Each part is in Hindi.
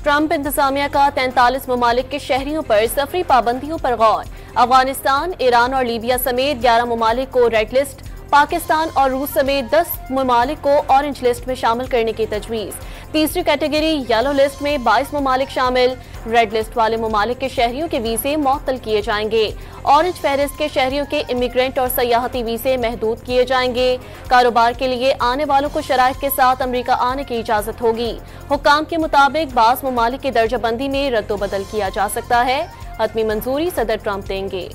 ट्रंप इंतजामिया का 43 ममालिक के शहरियों पर सफरी पाबंदियों पर गौर। अफगानिस्तान, ईरान और लीबिया समेत 11 ममालिक को रेड लिस्ट, पाकिस्तान और रूस समेत 10 ममालिक को ऑरेंज लिस्ट में शामिल करने की तजवीज़। तीसरी कैटेगरी येलो लिस्ट में 22 ममालिक शामिल। रेड लिस्ट वाले ममालिक के शहरियों के वीज़े मुअत्तल किए जाएंगे। ऑरेंज फहरिस्त के शहरियों के इमिग्रेंट और सयाहती वीज़े महदूद किए जाएंगे। कारोबार के लिए आने वालों को शराइत के साथ अमरीका आने की इजाज़त होगी। हुक्काम के मुताबिक बाज़ ममालिक की दर्जाबंदी में रद्दोबदल किया जा सकता है। हतमी मंजूरी सदर ट्रंप देंगे।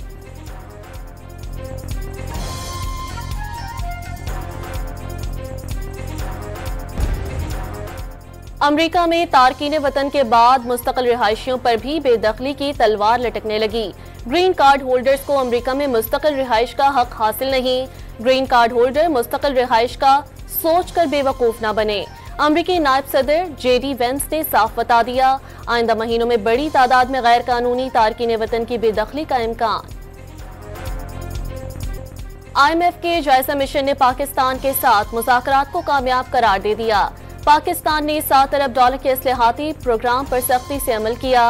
अमरीका में तारकीन वतन के बाद मुस्तकिल रिहायशियों पर भी बेदखली की तलवार लटकने लगी। ग्रीन कार्ड होल्डर्स को अमरीका में मुस्तकिल रिहाइश का हक हासिल नहीं। ग्रीन कार्ड होल्डर मुस्तकिल रिहाइश का सोचकर बेवकूफ न बने। अमरीकी नायब सदर जेडी वेंस ने साफ बता दिया, आइंदा महीनों में बड़ी तादाद में गैर कानूनी तारकीन वतन की बेदखली का इम्कान। IMF के जायजा मिशन ने पाकिस्तान के साथ मुज़ाकरात को कामयाब करार दे दिया। पाकिस्तान ने $7 अरब के इस्लाहाती प्रोग्राम पर सख्ती से अमल किया।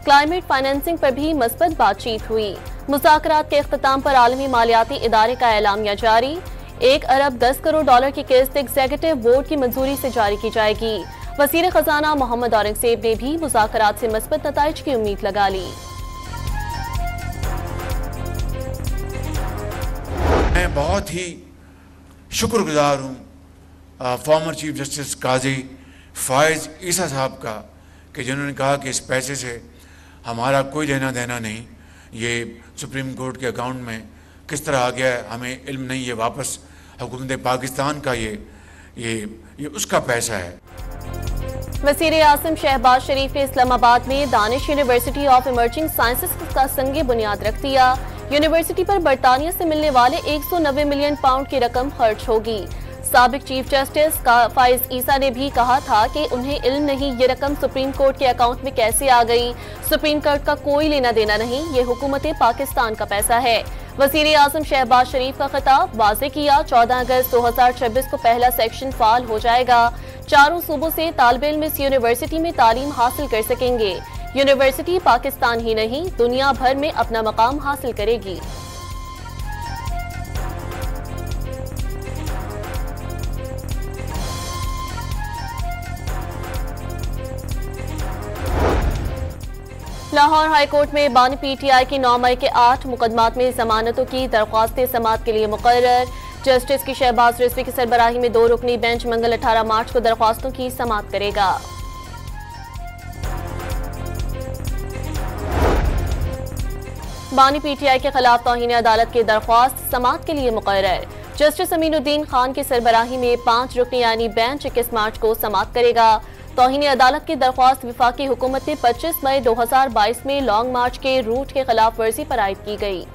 क्लाइमेट फाइनेंसिंग पर भी मस्बत बातचीत हुई। मुज़ाकरात के इख्तिताम पर आलमी मालियाती इदारे का एलामिया जारी। $1 अरब 10 करोड़ की किस्त एग्जीक्यूटिव बोर्ड की मंजूरी से जारी की जाएगी। वज़ीर खजाना मोहम्मद औरंगजेब ने भी मुज़ाकरात से मस्बत नताइज की उम्मीद लगा ली। मैं बहुत ही शुक्रगुजार हूँ फॉर्मर चीफ जस्टिस काजी फायज़ ईसा साहब का कि जिन्होंने कहा कि इस पैसे से हमारा कोई लेना देना नहीं, ये सुप्रीम कोर्ट के अकाउंट में किस तरह आ गया है हमें इल्म नहीं, ये वापस हुकूमत पाकिस्तान का ये उसका पैसा है। वज़ीर आज़म शहबाज शरीफ ने इस्लामाबाद में Danish university of emerging sciences का संगे बुनियाद रख दिया। यूनिवर्सिटी पर बरतानिया से मिलने वाले 190 मिलियन पाउंड की रकम खर्च होगी। साबिक चीफ जस्टिस फायज़ ईसा ने भी कहा था कि उन्हें इल्म नहीं ये रकम सुप्रीम कोर्ट के अकाउंट में कैसे आ गई। सुप्रीम कोर्ट का कोई लेना देना नहीं, ये हुकूमत पाकिस्तान का पैसा है। वज़ीर आज़म शहबाज शरीफ का खिताब वाज़े किया। 14 अगस्त 2026 को पहला सेक्शन फाल हो जाएगा। चारों सूबों से तालिब इल्म इस यूनिवर्सिटी में तालीम हासिल कर सकेंगे। यूनिवर्सिटी पाकिस्तान ही नहीं दुनिया भर में अपना मकाम हासिल करेगी। लाहौर हाईकोर्ट में बानी PTI की 9 मई के 8 मुकदमात में जमानतों की दरख्वास्तें समाअत के लिए मुकर्रर। जस्टिस की शहबाज रिजवी की सरबराही में 2 रुकनी बेंच मंगल 18 मार्च को दरख्वास्तों की समाअत करेगा। बानी PTI के खिलाफ तौहीन अदालत की दरख्वास्त समाअत के लिए मुकर्रर। जस्टिस अमीनुद्दीन खान की सरबराही में 5 रुकनी यानी बेंच 21 मार्च को समाअत करेगा। तौहीन अदालत की दरख्वास्त विफाकी हुकूमत ने 25 मई 2022 में लॉन्ग मार्च के रूट के खिलाफ वर्जी पर आयद की गई।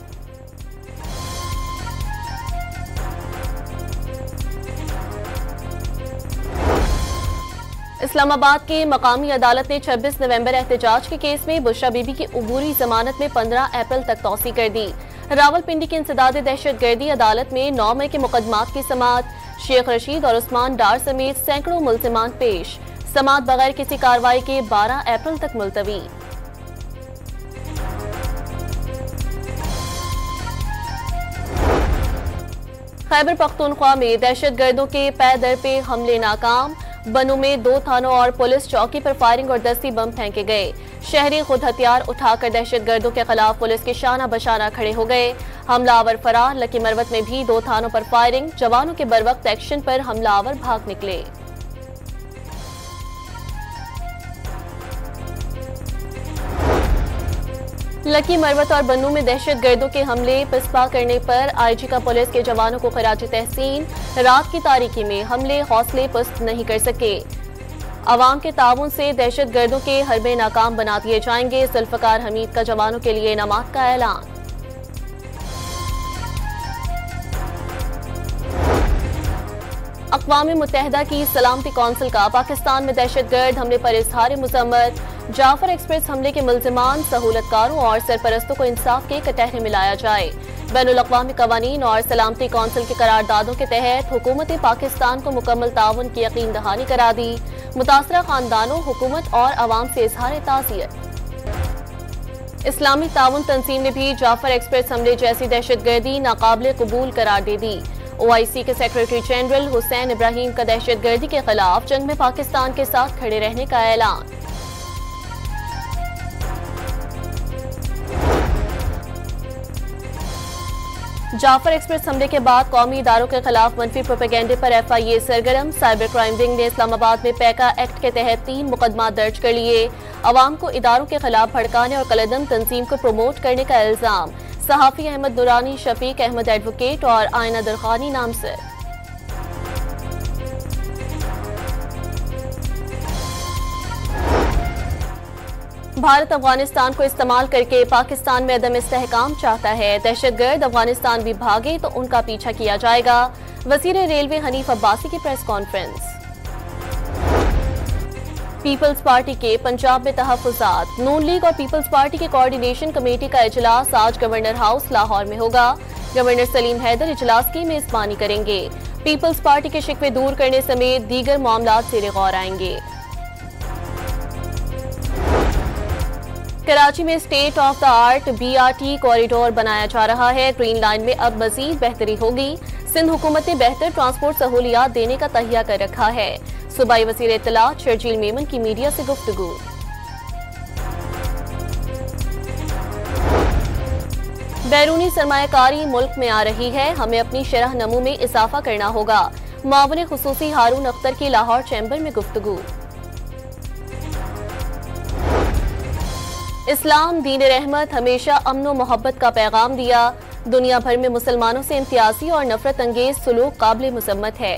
इस्लामाबाद की मकामी अदालत ने 26 नवंबर एहतजाज के केस में बुशरा बीबी की अबूरी जमानत में 15 अप्रैल तक तौसी कर दी। रावलपिंडी की इंसदाद दहशतगर्दी अदालत में 9 मई के मुकदमात की समाअत। शेख रशीद और उस्मान डार समेत सैकड़ों मुल्जिमान पेश। समाअत बगैर किसी कार्रवाई के 12 अप्रैल तक मुलतवी। खैबर पख्तूनख्वा में दहशतगर्दों के पै दर पे हमले नाकाम। बनू में 2 थानों और पुलिस चौकी पर फायरिंग और दस्ती बम फेंके गए। शहरी खुद हथियार उठाकर दहशतगर्दों के खिलाफ पुलिस के शाना बशाना खड़े हो गए। हमलावर फरार। लकी मरवत में भी 2 थानों पर फायरिंग। जवानों के बरवक्त एक्शन पर हमलावर भाग निकले। लकी मरवत और बन्नू में दहशतगर्दों के हमले पिस्पा करने पर IG का पुलिस के जवानों को खराज तहसीन। रात की तारीकी में हमले हौसले पस्त नहीं कर सके। अवाम के ताउन से दहशतगर्दों के हरबे नाकाम बना दिए जाएंगे। जुल्फकार हमीद का जवानों के लिए इनामात का ऐलान। अक़वाम मुत्तहिदा की सलामती कौंसिल का पाकिस्तान में दहशतगर्द हमले पर इज़हार मज़म्मत। जाफर एक्सप्रेस हमले के मुल्जिमान, सहूलतकारों और सरपरस्तों को इंसाफ के कटहरे में लाया जाए। बैनुल-अक़वामी क़वानीन और सलामती कौंसिल के करारदादों के तहत हुकूमत पाकिस्तान को मुकम्मल ताउन की यकीन दहानी करा दी। मुतासरा खानदानों, हुकूमत और अवाम से इजहार ताज़ियत। इस्लामी ताउन तंजीम ने भी जाफर एक्सप्रेस हमले जैसी दहशतगर्दी नाकाबिले कबूल करार दे दी। OIC के सेक्रेटरी जनरल हुसैन इब्राहिम का दहशतगर्दी के खिलाफ जंग में पाकिस्तान के साथ खड़े रहने का ऐलान। जाफर एक्सप्रेस हमले के बाद कौमी इदारों के खिलाफ मनफी प्रोपेगेंडे पर FIA सरगर्म। साइबर क्राइम विंग ने इस्लामाबाद में पैका एक्ट के तहत 3 मुकदमा दर्ज कर लिए। अवाम को इदारों के खिलाफ भड़काने और कलदम तंजीम को प्रमोट करने का इल्जाम। सहाफी अहमद दुरानी, शफीक अहमद एडवोकेट और आयना दरखानी नामजद। भारत अफगानिस्तान को इस्तेमाल करके पाकिस्तान में अदम इस्तेहकाम चाहता है। दहशतगर्द अफगानिस्तान भी भागे तो उनका पीछा किया जाएगा। वज़ीर रेलवे हनीफ अब्बासी की प्रेस कॉन्फ्रेंस। पीपल्स पार्टी के पंजाब में तहफ़्फ़ुज़ात। नून लीग और पीपल्स पार्टी की कोऑर्डिनेशन कमेटी का इजलास आज गवर्नर हाउस लाहौर में होगा। गवर्नर सलीम हैदर इजलास की मेजबानी करेंगे। पीपल्स पार्टी के शिकवे दूर करने समेत दीगर मामलात ज़ेरे गौर आएंगे। कराची में state of the art BRT corridor बनाया जा रहा है। ग्रीन लाइन में अब मजीद बेहतरी होगी। सिंध हुकूमत ने बेहतर ट्रांसपोर्ट सहूलियात देने का तहिया कर रखा है। सूबाई वज़ीर इत्तलात शर्जील मेमन की मीडिया से गुफ्तगू। बैरूनी सरमायाकारी मुल्क में आ रही है, हमें अपनी शरह नमू में इजाफा करना होगा। मुआविन खुसूसी हारून अख्तर की लाहौर चैम्बर में गुफ्तगू। इस्लाम दीन रहमत हमेशा अमन व मोहब्बत का पैगाम दिया। दुनिया भर में मुसलमानों से इम्तियाजी और नफरत अंगेज सलूक काबिल मुज़म्मत है।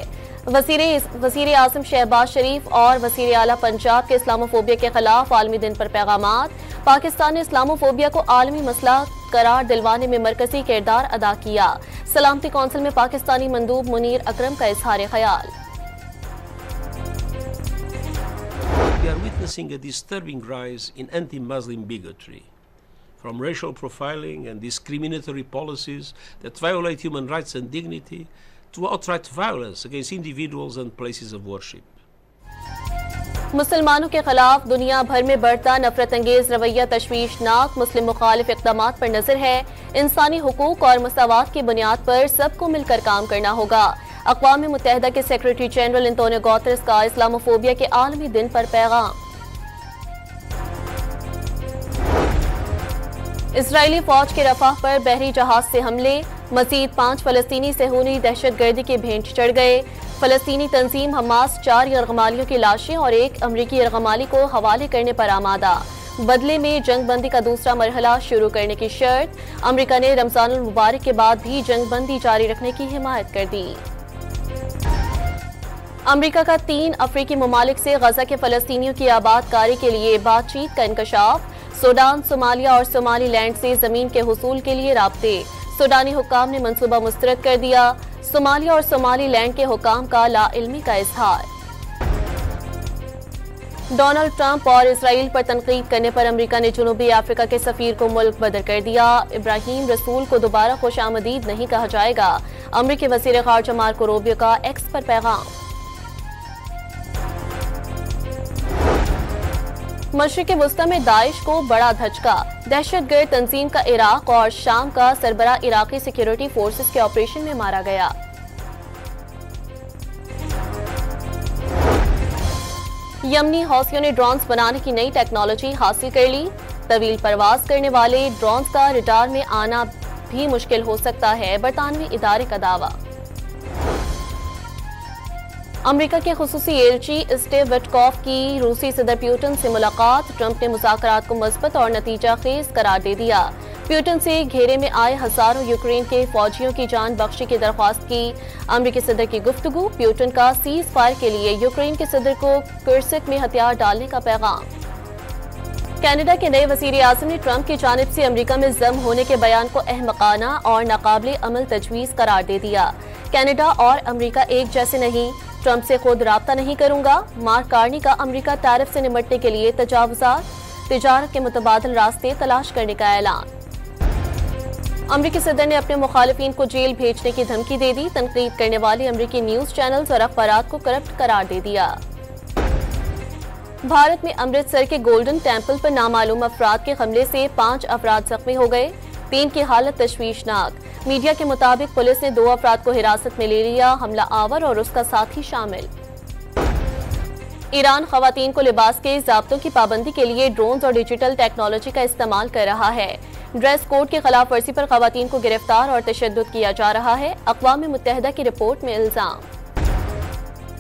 वज़ीर आज़म शहबाज शरीफ और वज़ीर आला पंजाब के इस्लामोफोबिया के खिलाफ आलमी दिन पर पैगामात। पाकिस्तान ने इस्लामोफोबिया को आलमी मसला करार दिलवाने में मरकजी किरदार अदा किया। सलामती कौंसिल में पाकिस्तानी मंदूब मुनीर अकरम का इजहार ख्याल। We are witnessing a disturbing rise in anti-Muslim bigotry, from racial profiling and discriminatory policies that violate human rights and dignity to outright violence against individuals and places of worship. मुसलमानों के खिलाफ दुनिया भर में बढ़ता नफरत अंगेज रवैया तशवीशनाक। मुस्लिम मुखालिफ इक़दामात पर नजर है। इंसानी हुकूक और मसावात की बुनियाद पर सबको मिलकर काम करना होगा। अक़वाम मुत्तहिदा के सेक्रेटरी जनरल एंटोनियो गुतेरेस का इस्लामोफोबिया के आलमी दिन पर पैगाम। इजरायली फौज के रफाह पर बहरी जहाज से हमले। मजीद 5 फलस्तीनी सहूनी दहशतगर्दी के भेंट चढ़ गए। फलस्तीनी तंजीम हमास 4 यरगमालियों की लाशें और 1 अमरीकी यरगमाली को हवाले करने पर आमादा। बदले में जंगबंदी का दूसरा मरहला शुरू करने की शर्त। अमरीका ने रमजानुल मुबारक के बाद भी जंगबंदी जारी रखने की हिमायत कर दी। अमरीका का 3 अफ्रीकी ममालिक से गजा के फलस्तीनियों की आबादकारी के लिए बातचीत का इंकशाफ। सूडान, सोमालिया और सोमालीलैंड से जमीन के हुसूल के लिए राब्ते। सूडानी हुक्काम ने मंसूबा मुस्तरद कर दिया। सोमालिया और सोमालीलैंड के हुक्काम का लाइल्मी का इजहार। डोनाल्ड ट्रंप और इसराइल पर तनकीद करने पर अमरीका ने जनूबी अफ्रीका के सफीर को मुल्क बदर कर दिया। इब्राहिम रसूल को दोबारा खुशामदीद नहीं कहा जाएगा। अमरीकी वज़ीर ख़ारजा मार्को रूबियो का एक्स पर पैगाम। मशरिक़ वस्ता में दाइश को बड़ा धचका। दहशतगर्द तंजीम का इराक और शाम का सरबराह इराकी सिक्योरिटी फोर्सेस के ऑपरेशन में मारा गया। यमनी हौसियों ने ड्रोन्स बनाने की नई टेक्नोलॉजी हासिल कर ली। तवील परवाज करने वाले ड्रोन्स का रडार में आना भी मुश्किल हो सकता है, बरतानवी इदारे का दावा। अमेरिका के खुसूसी एलची स्टीव विटकॉफ की रूसी सदर प्यूटन से मुलाकात। ट्रंप ने मुज़ाकरात को मुस्बत और नतीजा खेज करार दे दिया। प्यूटन से घेरे में आए हजारों यूक्रेन के फौजियों की जान बख्शी की दरख्वास्त की। अमेरिकी सदर की गुफ्तगू। प्यूटन का सीज फायर के लिए यूक्रेन के सदर को कुर्सिक में हथियार डालने का पैगाम। कनाडा के नए वज़ीर आज़म ने ट्रंप की जानिब से अमेरिका में जम होने के बयान को अहमकाना और नाकाबिले अमल तजवीज़ करार दे दिया। कनाडा और अमेरिका एक जैसे नहीं, ट्रंप से खुद राब्ता नहीं करूंगा। मार्क कार्नी का अमेरिका टैरिफ से निपटने के लिए तजावुजात, तिजारत के मुतबादल रास्ते तलाश करने का ऐलान। अमरीकी सदर ने अपने मुखालिफिन को जेल भेजने की धमकी दे दी। तनकीद करने वाले अमरीकी न्यूज चैनल्स और अखबारात को करप्ट करार दे दिया। भारत में अमृतसर के गोल्डन टेम्पल पर नामालूम अफराद के हमले से 5 अफराद जख्मी हो गए। 3 की हालत तशवीशनाक। मीडिया के मुताबिक पुलिस ने 2 अफराद को हिरासत में ले लिया। हमला आवर और उसका साथी शामिल। ईरान खवातीन को लिबास के ज़ाब्तों की पाबंदी के लिए ड्रोन्स और डिजिटल टेक्नोलॉजी का इस्तेमाल कर रहा है। ड्रेस कोड की खिलाफ वर्जी पर खवातीन को गिरफ्तार और तशद्दुद किया जा रहा है। अक़वाम मुत्तहिदा की रिपोर्ट में इल्जाम।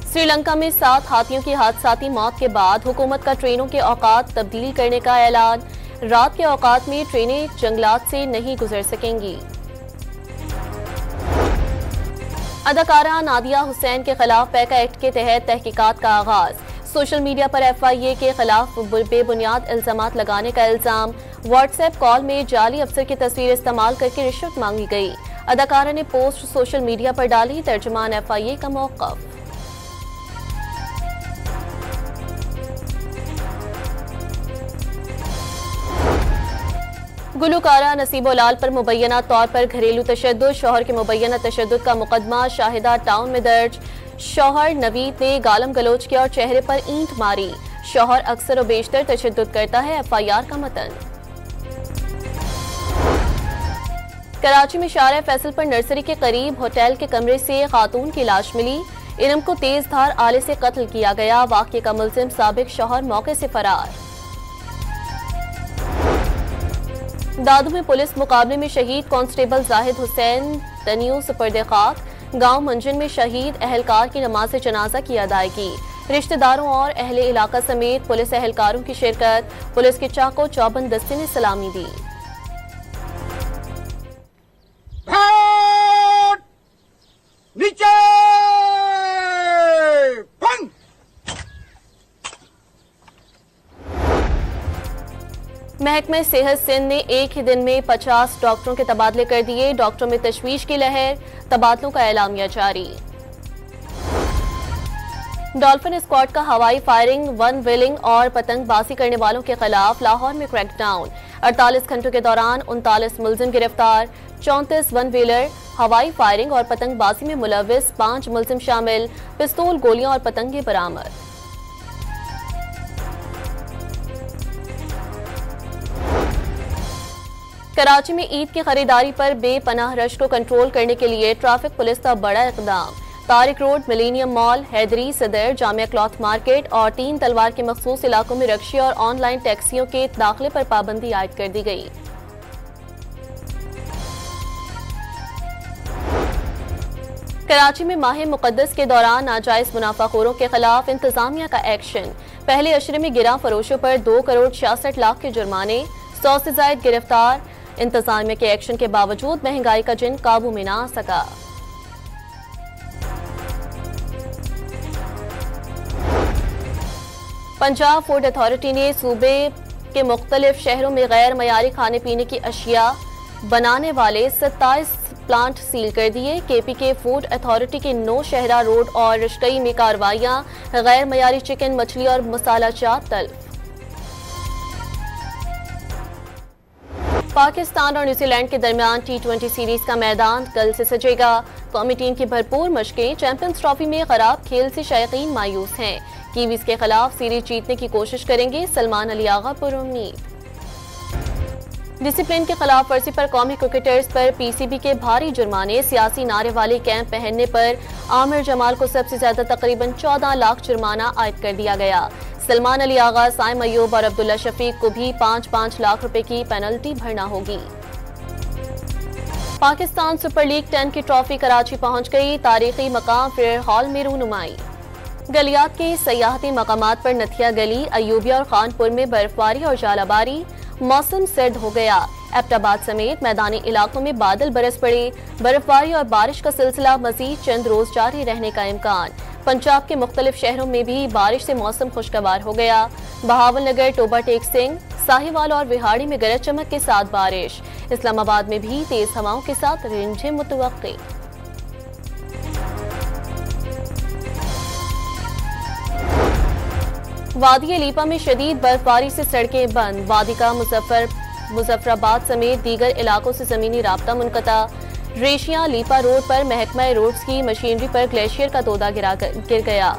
श्रीलंका में 7 हाथियों की हादसाती मौत के बाद हुकूमत का ट्रेनों के औकात तब्दील करने का ऐलान। रात के औकात में ट्रेनें जंगलात से नहीं गुजर सकेंगी। अदाकारा नादिया हुसैन के खिलाफ पैका एक्ट के तहत तहकीकात का आगाज। सोशल मीडिया पर FIA के खिलाफ बेबुनियाद इल्जामात लगाने का इल्जाम। व्हाट्सएप कॉल में जाली अफसर की तस्वीर इस्तेमाल करके रिश्वत मांगी गई। अदाकारा ने पोस्ट सोशल मीडिया पर डाली। तर्जुमान FIA का मौक़िफ़। गुलकारा नसीबो लाल पर मुबैना तौर पर घरेलू तशद्दुद। शौहर के मुबैना तशद्दुद का मुकदमा शाहिदा टाउन में दर्ज। शौहर नवीद ने गालम गलोच किया और चेहरे पर ईंट मारी। शौहर अक्सर और बेशतर तशद्दुद करता है। FIR का मतन। कराची में शारा फैसल पर नर्सरी के करीब होटल के कमरे से खातून की लाश मिली। इनम को तेज धार आले से कत्ल किया गया। वाक़ये का मुल्जिम साबिक शौहर मौके से फरार। दादू में पुलिस मुकाबले में शहीद कांस्टेबल जाहिद हुसैन तनियू सुपर्द खाक। गांव मंजन में शहीद अहलकार की नमाज जनाजा की अदायगी। रिश्तेदारों और अहले इलाका समेत पुलिस अहलकारों की शिरकत। पुलिस के चाको चौबंद दस्ते ने सलामी दी। नीचे महकमा सेहत सिंध ने एक ही दिन में 50 डॉक्टरों के तबादले कर दिए। डॉक्टरों में तशवीश की लहर। तबादलों का ऐलामिया जारी। डॉल्फिन स्क्वाड का हवाई फायरिंग, वन व्हीलिंग और पतंगबाजी करने वालों के खिलाफ लाहौर में क्रैकडाउन। 48 घंटों के दौरान 39 मुलजिम गिरफ्तार। 34 वन व्हीलर, हवाई फायरिंग और पतंगबाजी में मुलविस 5 मुलजिम शामिल। पिस्तौल, गोलियां और पतंगे बरामद। कराची में ईद की खरीदारी पर बेपनाह रश को कंट्रोल करने के लिए ट्रैफिक पुलिस का बड़ा इक़दाम। Tariq road, millennium mall, Haidari, Saddar, Jamia cloth market और 3 तलवार के मखसूस इलाकों में रक्शे और ऑनलाइन टैक्सियों के दाखिले पर पाबंदी आयद कर दी गई। कराची में माह मुक़द्दस के दौरान नाजायज मुनाफाखोरों के खिलाफ इंतजामिया का एक्शन। पहले अशरे में गिरा फरोशों पर 2 करोड़ 66 लाख के जुर्माने। 100 से ज्यादा गिरफ्तार। इंतजामिया के एक्शन के बावजूद महंगाई का जिन काबू में ना आ सका। पंजाब फूड अथॉरिटी ने सूबे के मुख्तलिफ शहरों में गैर मयारी खाने पीने की अशिया बनाने वाले 27 प्लांट सील कर दिए। KPK फूड अथॉरिटी के 9 शहरा रोड और रिश्तई में कार्रवाइयां। गैर मयारी चिकन, मछली और मसाला चाट तल्फ। पाकिस्तान और न्यूजीलैंड के दरमियान T20 सीरीज का मैदान कल से सजेगा। कौमी टीम की भरपूर मशकें। चैंपियंस ट्रॉफी में खराब खेल से शायकीन मायूस हैं। कीवीज के खिलाफ सीरीज जीतने की कोशिश करेंगे। सलमान अली आगा पुरुम्मीद। डिसिप्लिन की खिलाफ वर्जी पर कौमी क्रिकेटर्स पर PCB के भारी जुर्माने। सियासी नारे वाले कैंप पहनने पर आमिर जमाल को सबसे ज्यादा तकरीबन 14 लाख जुर्माना आयद कर दिया गया। सलमान अली आगा, साइम अयूब और अब्दुल्ला शफीक को भी 5-5 लाख रुपए की पेनल्टी भरना होगी। पाकिस्तान सुपर लीग 10 की ट्रॉफी कराची पहुंच गई। तारीखी मकाम फेयर हॉल में रूनुमाई। गलियात के सयाहती मकामात पर नथिया गली, अयूबिया और खानपुर में बर्फबारी और जालाबारी। मौसम सर्द हो गया। एबटाबाद समेत मैदानी इलाकों में बादल बरस पड़े। बर्फबारी और बारिश का सिलसिला मजीद चंद रोज जारी रहने का इम्कान। पंजाब के मुख्तलिफ शहरों में भी बारिश से मौसम खुशगवार हो गया। बहावल नगर, टोबा टेक सिंह, साहिवाल और विहाड़ी में गरज चमक के साथ बारिश। इस्लामाबाद में भी तेज हवाओं के साथ रिमझिम मुतवक्की। वादी लीपा में शदीद बर्फबारी से सड़कें बंद। वादी का मुजफ्फर मुजफ्फराबाद समेत दीगर इलाकों से जमीनी राब्ता मुनक़ता। रेशिया लीपा रोड पर महकमा रोड्स की मशीनरी पर ग्लेशियर का तोदा गिर गया।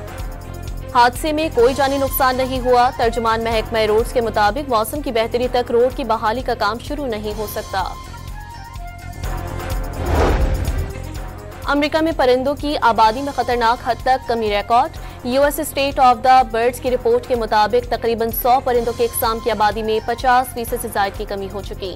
हादसे में कोई जानी नुकसान नहीं हुआ। तर्जुमान महकमा रोड्स के मुताबिक मौसम की बेहतरी तक रोड की बहाली का काम शुरू नहीं हो सकता। अमेरिका में परिंदों की आबादी में खतरनाक हद तक कमी record. US state of the birds की रिपोर्ट के मुताबिक तकरीबन 100 परिंदों के इकसाम की आबादी में 50% से ज्यादा की कमी हो चुकी।